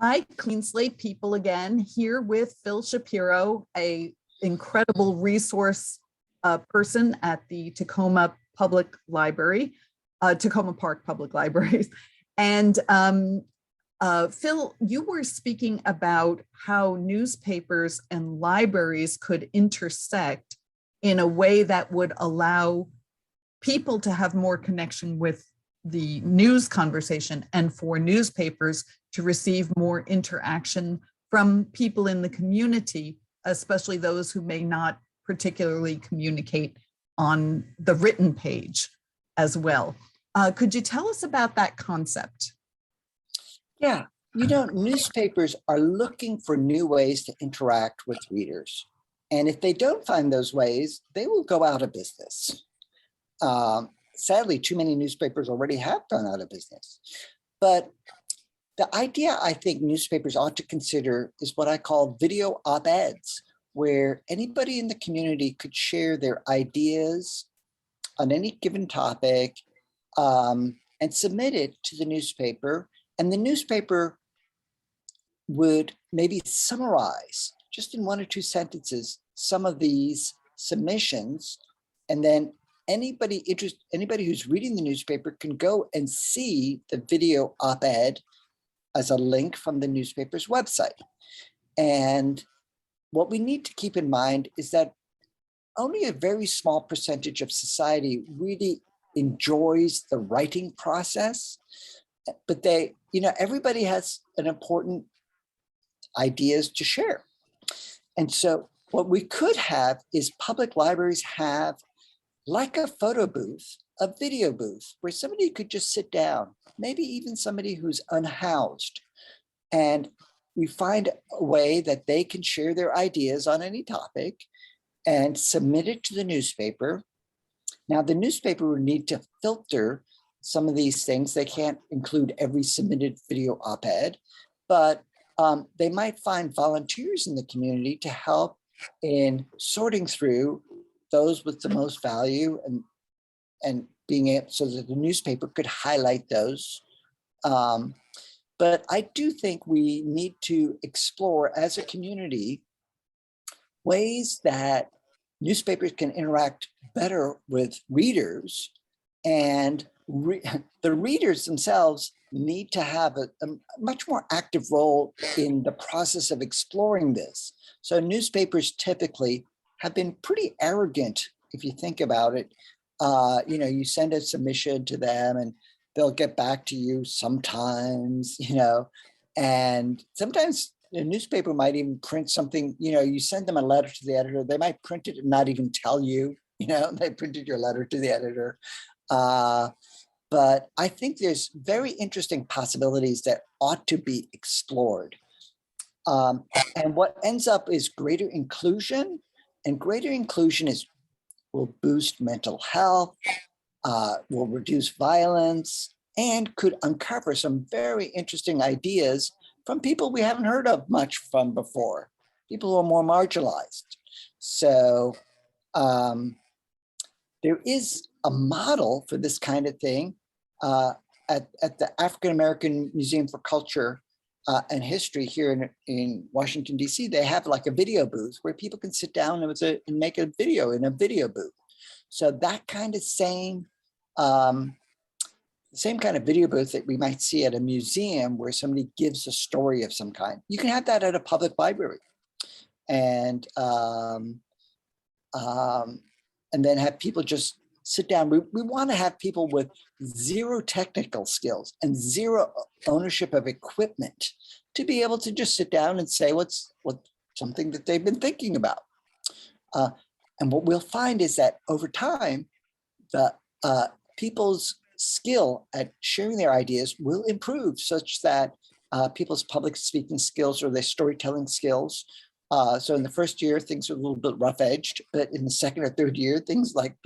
Hi, Clean Slate people again, here with Phil Shapiro, a incredible resource person at the Tacoma Public Library, Tacoma Park Public Libraries. And Phil, you were speaking about how newspapers and libraries could intersect in a way that would allow people to have more connection with the news conversation and for newspapers to receive more interaction from people in the community, especially those who may not particularly communicate on the written page as well. Could you tell us about that concept? Yeah, newspapers are looking for new ways to interact with readers. And if they don't find those ways, they will go out of business. Sadly, too many newspapers already have gone out of business. But the idea I think newspapers ought to consider is what I call video op-eds, where anybody in the community could share their ideas on any given topic and submit it to the newspaper. And the newspaper would maybe summarize just in 1 or 2 sentences some of these submissions, and then anybody who's reading the newspaper can go and see the video op-ed as a link from the newspaper's website. And what we need to keep in mind is that only a very small percentage of society really enjoys the writing process, but everybody has an important ideas to share. And so what we could have is public libraries have like a photo booth, a video booth, where somebody could just sit down, maybe even somebody who's unhoused, and we find a way that they can share their ideas on any topic and submit it to the newspaper. Now, the newspaper would need to filter some of these things. They can't include every submitted video op-ed, but they might find volunteers in the community to help in sorting through those with the most value and being able so that the newspaper could highlight those. But I do think we need to explore as a community ways that newspapers can interact better with readers, and the readers themselves need to have a much more active role in the process of exploring this. So newspapers typically have been pretty arrogant, if you think about it. You send a submission to them and they'll get back to you sometimes, and sometimes the newspaper might even print something, you send them a letter to the editor, they might print it and not even tell you, they printed your letter to the editor. But I think there's very interesting possibilities that ought to be explored. And what ends up is greater inclusion, and greater inclusion will boost mental health, will reduce violence, and could uncover some very interesting ideas from people we haven't heard of much from before, people who are more marginalized. So there is a model for this kind of thing at the African American Museum for Culture and History here in Washington, D.C. They have like a video booth where people can sit down and make a video in a video booth. So that kind of same kind of video booth that we might see at a museum where somebody gives a story of some kind, you can have that at a public library, and then have people just sit down. We want to have people with zero technical skills and zero ownership of equipment to be able to just sit down and say what's something that they've been thinking about. And what we'll find is that over time, the people's skill at sharing their ideas will improve, such that people's public speaking skills or their storytelling skills. So in the first year, things are a little bit rough edged, but in the second or third year, things like,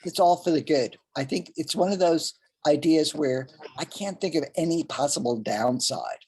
it's all for the good. I think it's one of those ideas where I can't think of any possible downside.